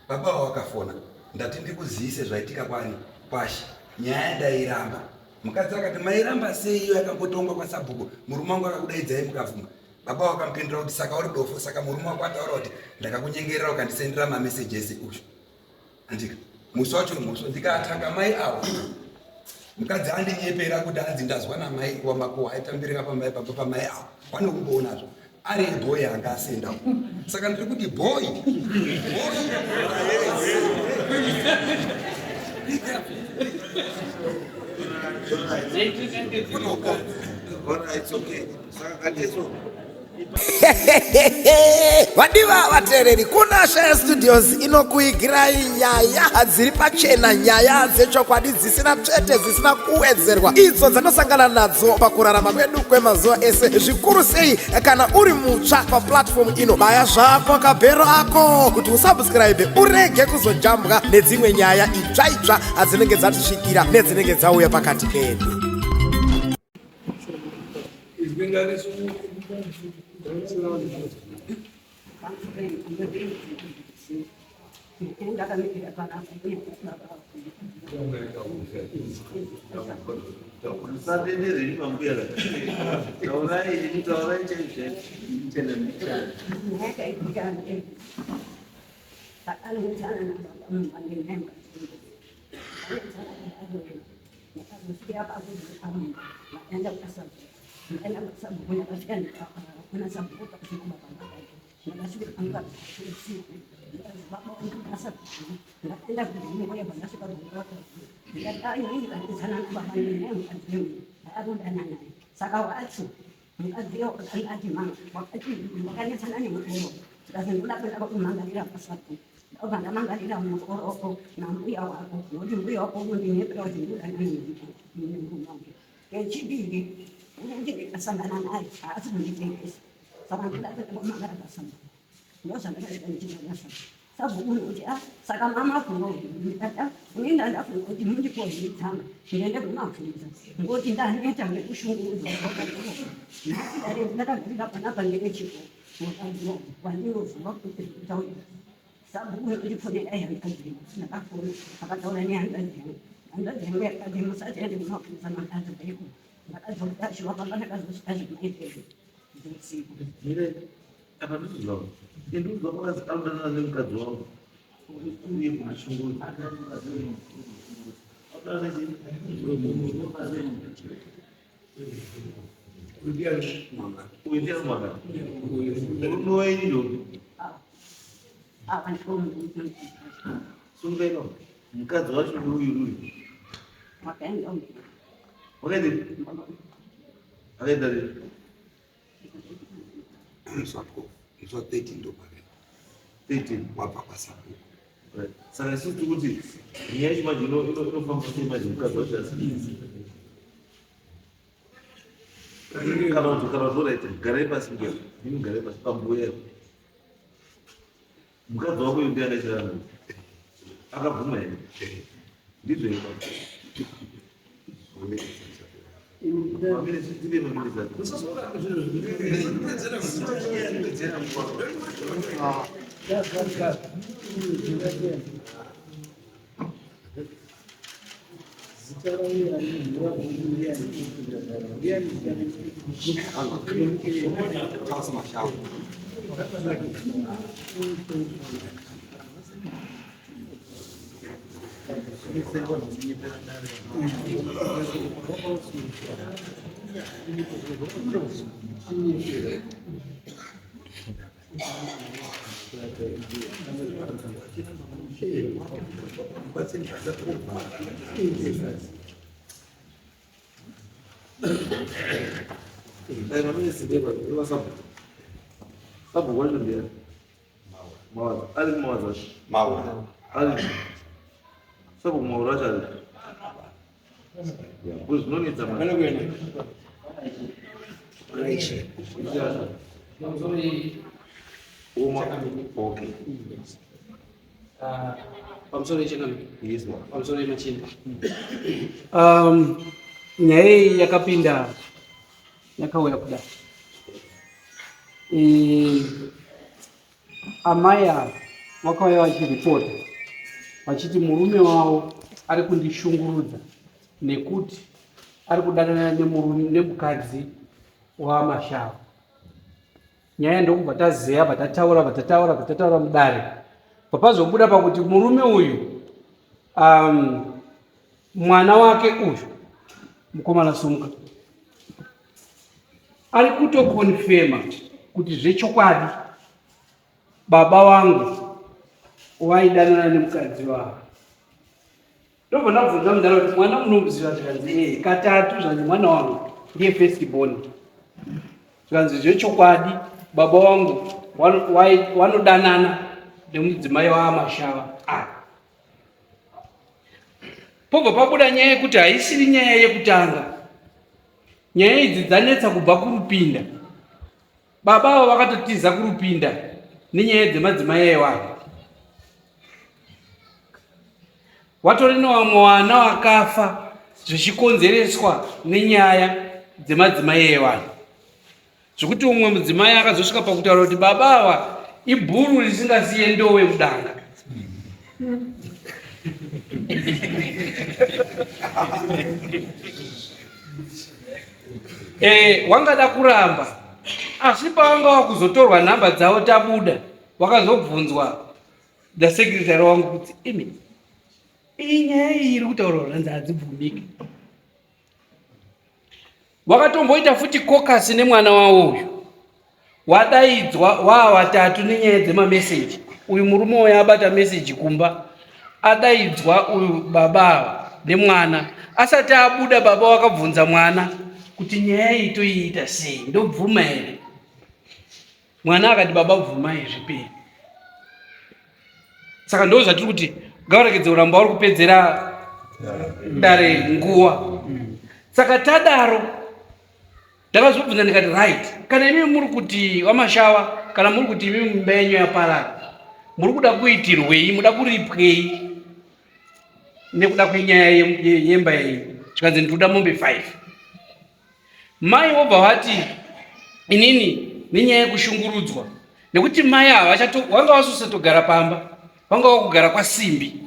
baba wakafona ndati ndikuziise zvaitika kwani kwashi nyaya ndairamba. Mukadzi akati mairamba sei iyo yakambotongwa kwaSabhuku, murume wangu akakudaidzai mukavhunga. Baba wakamupindura kuti saka uri dofo, saka murume wako ataura kuti ndakakunyengerera ukandisendera mameseji usho. Andika musi wacho musi ndikatanga mai avo. Mukadzi andinyepera kuti anzi ndazwa namai wamakuwa aitambirika pamai papa pamai avo. Pane kumboonazvo ari boy anga asenda. Saka ndiri kuti boy. It's okay. Vadiva vateereri, kuna Shaya Studios inokuigirai nyaya dziri pachena, nyaya dzechokwadi dzisina tsvete, dzisina kuwedzerwa, idzo dzanosangana nadzo pakurarama kwedu kwemazuva ese. Zvikuru sei kana uri mutsva paplatform ino, baya zvako kabhero ako kuti usubscribe urege kuzojambwa nedzimwe nyaya itsva itsva dzinenge dzatisvikira nedzinenge dzauya pakati pedu. Só 13 ndo pale. 13 wapa kwaSabhuku. Saka sisi kuti nyaya chimajino inofamba semajino mukadzi kana kuti garai pasi garai pasi pambuya mukadzi wako iyo ndiye angachirana akabvuma here ndizvo ipa pamene sitive mamiriza Sabu wacho ndiye mawazo ali mawazo ali sabu mawazo ali ya pues no ni tamam bueno bueno Aisha Uma okay I'm sorry channel yes ma I'm sorry machine nyai yakapinda yakauya kuda amaya wakauya vachiripota vachiti murume wavo ari kundishungurudza nekuti ari kudanana nemukadzi waMashava. Nyaya ndokubva tazeya, vatataura mudare papazobuda pakuti murume uyu mwana wake uyu mukomana Sumuka ari kutokonfema kuti zvechokwadi baba wangu waidanana nemukadzi wavo. Ndobva ndabvunza mudare kuti mwana munomuziva, zvikanzi katatu zvanzi mwana wangu ndiye first born. Zvikanzi zvechokwadi baba wangu wanodanana nemudzimai waMashava. Pobva pabuda nyaya yekuti haisiri nyaya yekutanga. Nyaya idzi dzanetsa kubva kuRupinda. Baba avo vakatotiza kuRupinda nenyaya dzemadzimai aiwavo. Watorino vamwe vana vakafa zvichikonzereswa nenyaya dzemadzimai aiwavo. Zvekuti umwe mudzimai akazosvika pakutaura kuti baba ava ibhuru risingasiye ndowe mudanga. Wangada kuramba, asi pavanga wakuzotorwa nhamba dzavo tabuda, wakazobvunzwa sekretari wangu kuti iyi nyaya iyi iri kutaurwa zvanzi hadzibvumiki. Wakatomboita futi kokasi nemwana wavo uyu, wadaidzwa vatatu nenyaya dzemameseji. Uyu murume uyu abata meseji kumba, adaidzwa uyu baba nemwana. Asati abuda baba wakabvunza mwana kuti nyaya iyi toiita sei, ndobvuma here? Mwana akati baba bvumai zviperi. Saka ndo zvatiri kuti ngavarekedze uramba vari kupedzera dare nguva. Saka tadaro ndakazobvunza ndikati right, kana imi muri kuti waMashava, kana muri kuti imi mimba yenyu yaparara, muri kuda kuitirwei, muda kuripwei nekuda kwenyaya yemba yenyu? Zvikanzi ndinoda mombe 5. Mai vobva vati inini nenyaya yekushungurudzwa, nekuti mai ava vanga vasosatogara pamba, vanga vakugara kwaSimbi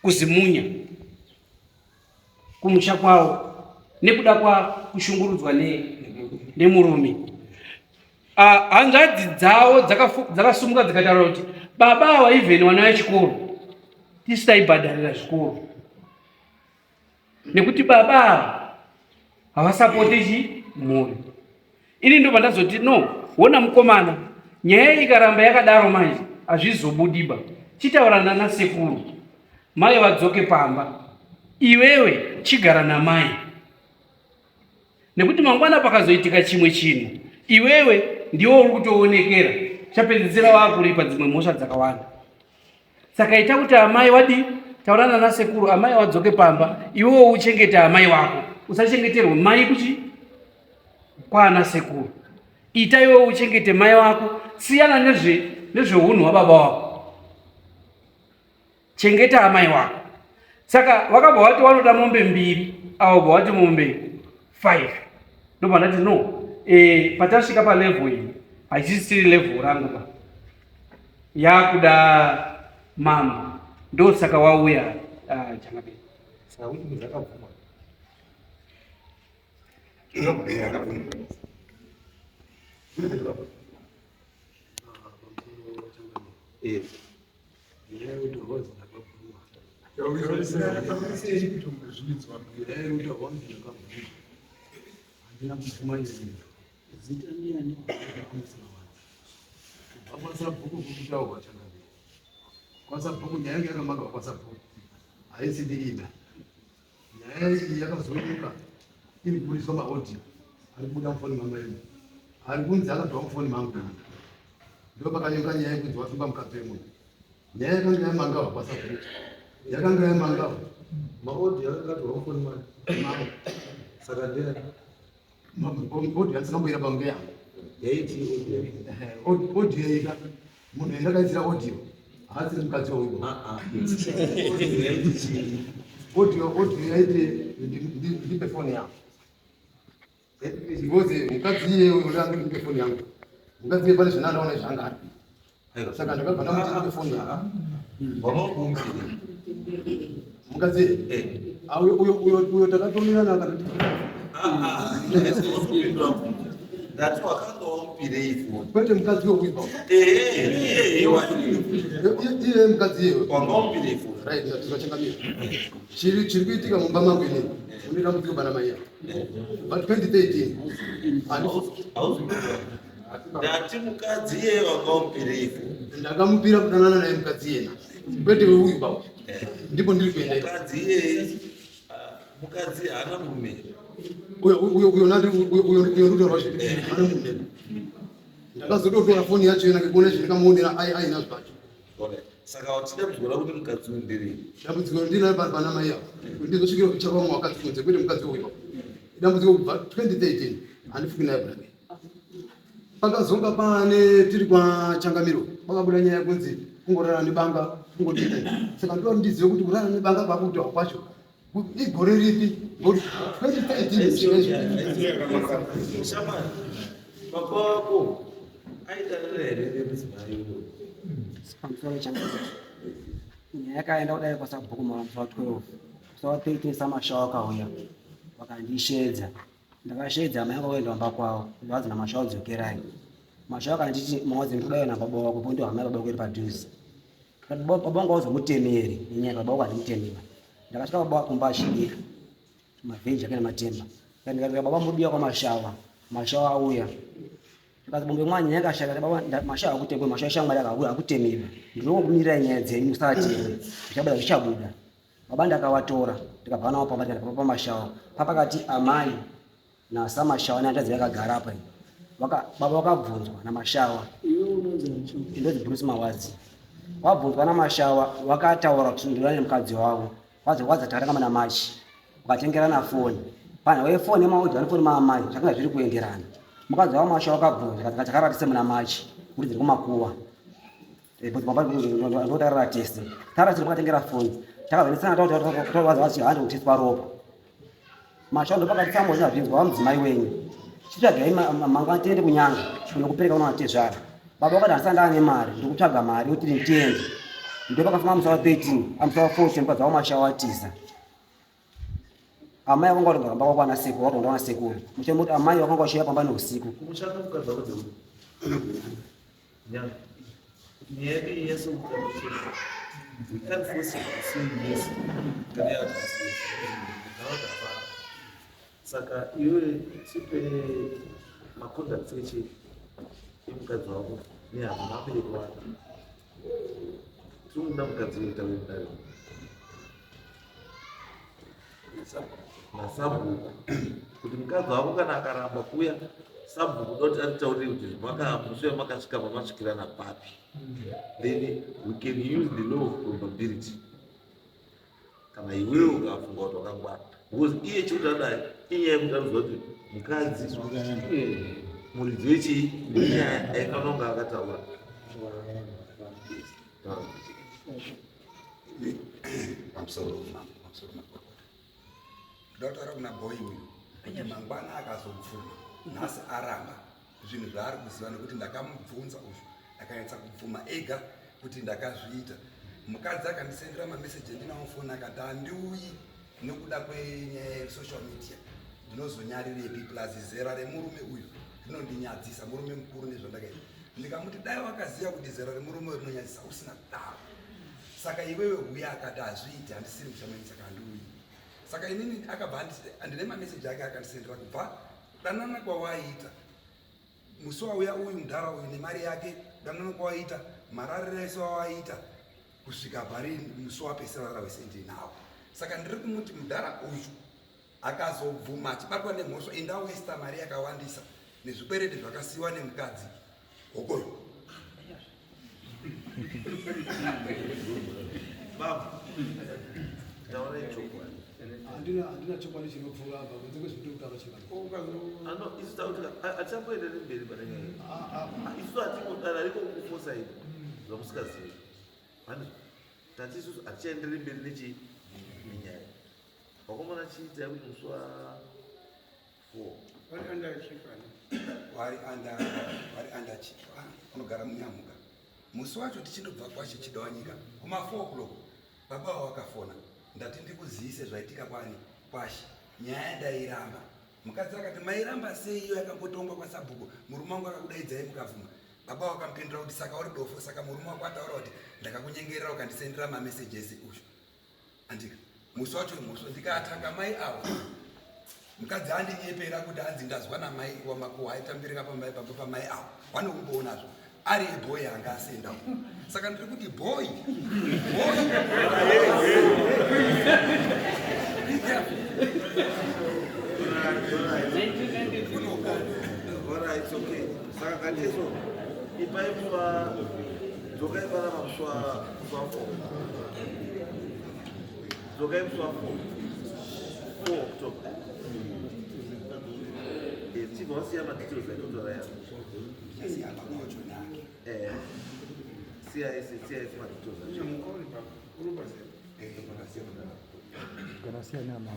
kuZimunya kumusha kwavo, nekuda kwakushungurudzwa nemurume. Hanzvadzi dzavo dzakasumuka dzikataura kuti baba ava even vana vechikoro tisitaibhadharira zvikoro, nekuti baba ava havasapoti mhuri. Ini ndobva ndazoti no, wona mukomana, nyaya ikaramba yakadaro manje hazvizobudiba. Chitaurana nasekuru, mai vadzoke pamba, iwewe chigara namai, nekuti mangwana pakazoitika chimwe chinhu, iwewe ndiwo uri kutoonekera, chapedzisira vakuripa dzimwe mhosva dzakawanda. Saka ita kuti amai wadi taurana nasekuru, amai vadzoke pamba, iwewo uchengete amai wako, usachengeterwe mai kuchi kwana sekuru. Ita iwewo uchengete mai wako, siyana nezveunhu hwababa wako, chengeta amai wako. Saka vakabva vati vanoda mombe 2, avo bva vati mombe 5. Ndobva ndati no, patasvika palevel iyi hachisisiri level rangu pa yakuda mama, ndo saka wauya Changabe. Saka kuti munhu akabvuma. Kwasapuku nyaya yangu yakamanga kwasapuku haisidi ida. Nyaya iyi yakazoneka iri kuburiswa maaudio ari kubuda mufoni mangu emu, ari kunzi akabva mufoni mangu. Ndo pakanyonga nyaya yekuti wasunga mukadzi wemunhu. Nyaya yakanga yamangawa kwasapuku, yakanga yamangawa maaudio akabva mufoni mangu. Saka ndera audio yandisingamboira pangu yangu yaiti audio yaita munhu endakaitira audio haasiri mukadzi wauyo. Audio yaiti ndipe foni yangu, because mukadzi iye uyo ndipe foni yangu. Mukadzi iye pane zvina ndaona zvangari Saka ndakabva ndamuti foni Wamakumbire. mukadzi uyo takatomirana akati Ndati wakanga wamumbirei foni. kwete mukadzi wekuipa iye mukadzi iyewe Wanga wamumbirei foni. right tikachangamira chiri kuitika mumba mangu ine une dambudziko bana mai but 2013 Ndati mukadzi iye wanga wamumbirei foni. ndakamupira kudanana naye mukadzi yena kwete weuyu baba ndipo ndiri kuenda Mukadzi iye mukadzi haana mume. uyo ndutaura zvinhu ana mume ndakazototora foni yacho yena ngekuona zvindikamuonera aina zvacho Saka watida kuzora kuti mukadzi undirei. dambudziko ndinayo pana mai avo ndizosvikira kuchapa vamwe wakadzi kunze kwete mukadzi weuyu dambudziko kubva 2013 handifuki naye kudake pakazonga pane tiri kwachangamiro pakabuda nyaya yekunzi kungorara nebanga kungodii saka ndoa ndizive kuti kurara nebanga kwakutawa kwacho igore ripi ngoti 2013 Shamani, baba wako aidanana here nemudzimai uyo. pamusoro changazi nyaya yakaenda kudai kwasabhuku musa 12 musa 13 samashawa akauya vakandishedza ndakashedza mai akaenda wamba kwavo vanzi namashawa dzokerai mashawa akanditi mawadzi ndikudai nababa wako po ndohama baba wako iri padhuze baba wangu auzomutemeri nenyaya baba wako handimutemera ndakasvika baba wako kumba ashidika mavheji ake nematemba ndikati baba mudiwa kwamashawa mashawa auya tikazibombe mwana nyaya yakashaka baba mashawa akutembe mashawa shamwari akauya akutemera ndinokumira nyaya dzenyu usati zvichabuda zvichabuda baba ndakawatora ndikabva nawo pamba mashawa papakati amai nasamashawa nehanzvadzi yakagara apa baba wakabvunzwa namashawa ndodzi Bruce Mawadzi wabvunzwa namashawa wakataura kuti ndinoda nemukadzi wavo wadzatanga na machi wakatengerana foni pana wefoni yemaudhi vanefoni maamai zvakanga zviri kuenderana mukadzi wavo mashawa wakabvunzwa kachakaratise muna machi kuti dziri kumakuwa ndotarara tese tarasiri kwakatengera foni takazvanisana tautaudzi handi kutiswa ropa mashawa ndopakati sambozi zvinzwa wamudzimai wenyu chitsvagai mangu atiende kunyanga kunokupereka unoatezvara baba wakati handisana ndaane mari ndiri kutsvaga mari yekuti nditende ndopakafamba musa 13 amusa 14 mukadzi wavo mashawa atiza amai vakanga vatogamba kwako ana sekuru watonda wana sekuru muchemoti amai vakanga vachiuya pamba neusiku Kumushaka mukadzi wako dzekuti. Nyanga. Nyeri yesu mukadzi. We can't force you to say yes. Kani atasi. Saka iwe chipe makonda tseche mukadzi wako ni hapo mapili kwa. Tumuda mukadzi wita wendari. Sabhuku kuti mukadzi wako kana akaramba kuya sabhuku doti atitaurire kuti muswe makasvika pamasvikirana papi, then we can use the law of probability kana iwewe ukafunga kuti wakangwana because iye chikuti adai inyaya yekuti anoziva kuti mukadzi muridzi wechii inyaya aifanonga akataura pamusoro ndotaura kuna boyi uyu mangwana akazopfuma nhasi aramba zvinhu zvaari kuziva nekuti ndakamubvunza uzvo akanyatsa kupfuma ega kuti ndakazviita. Mukadzi akandisendera mameseji endinawo foni akati handiuyi nekuda kwenyaya yesocial media ndinozonyarirepi plus zera remurume uyu rinondinyadzisa, murume mukuru nezvandakaita. Ndikamuti dai wakaziva kuti zera remurume uyu rinonyadzisa usina kudaro, saka iwewe uya akati hazviiti handisiri kushamani saka handiuyi. Saka inini akabva andine mameseji ake akandisendera kubva danana kwawaita musi wauya uyu mudhara uyu nemari yake, danana kwawaita mararira ese wawaita kusvika pari musi wapesera wesendi nawo. Saka ndiri kumuti mudhara uyu akazobvuma achibatwa nemhosva endawesta mari yakawandisa nezvikwerede zvakasiyiwa nemukadzi hokoyo. baba ndaona ichokwadi handina chokwadi chinopfuura apa kunze kwezvitokutava chivano isu takuti atichamboendereri mberi padanga isu hatingodana ariko kukufosa ino zvamusikazivi tati isusu hatichaendereri mberi nechi nenyaya wakomona chiita kuti musi wa 4 wari anda chifa unogara munyamuka musi wacho tichindobva kwashe chida wanyika kuma 4 o'clock baba wakafona ndati ndikuziise zvaitika kwashe nyaya ndairamba. Mukadzi akati mairamba sei iyo yakambotongwa kwasabhuku, murume wangu akakudaidzai mukavhuma. Baba wakamupindura kuti saka uri dofo, saka murume wako ataura kuti ndakakunyengerera ukandisendera mamessages uzvo. Andika musi wacho musi ndikatanga mai avo mukadzi andinyepera kuti anzi ndazwa namai wamakuhwa aitambirika pamai papo pamai avo vanokumboonazvo ari boy anga asenda. Saka ndiri kuti boy It's okay. Saka katizo ipaipwa zokai para mapswa swafo. Zokai swafo. 4 October. Tipo assim a matrícula da doutora ela. Esse é a pacote nake. Se é esse matrícula. Já mukoli pa uruba se. Gracias nada más.